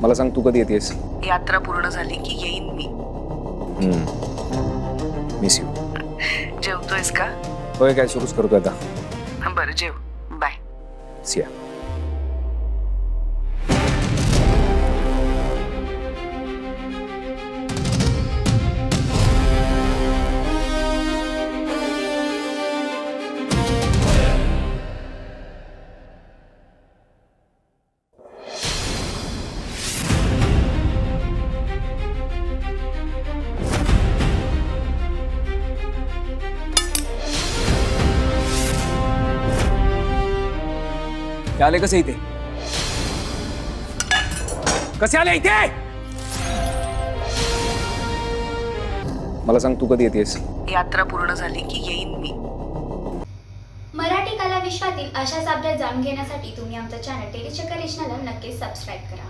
मला सांग तू कधी येतेस? यात्रा पूर्ण झाली की येईन मी. Miss you. जेवतोयस का? होय, काय सुरूच करतोय आता. बरं जेव. बाय. सिया. ते आले कसे इथे? कसे आले इथे? मला सांग तू कधी येतेस? यात्रा पूर्ण झाली की येईन मी. मराठी कला विश्वातील अशाच अपडेट जाणून घेण्यासाठी तुम्ही आमचं चॅनल टेलीचक्कर रिजनला नक्कीच सबस्क्राईब करा.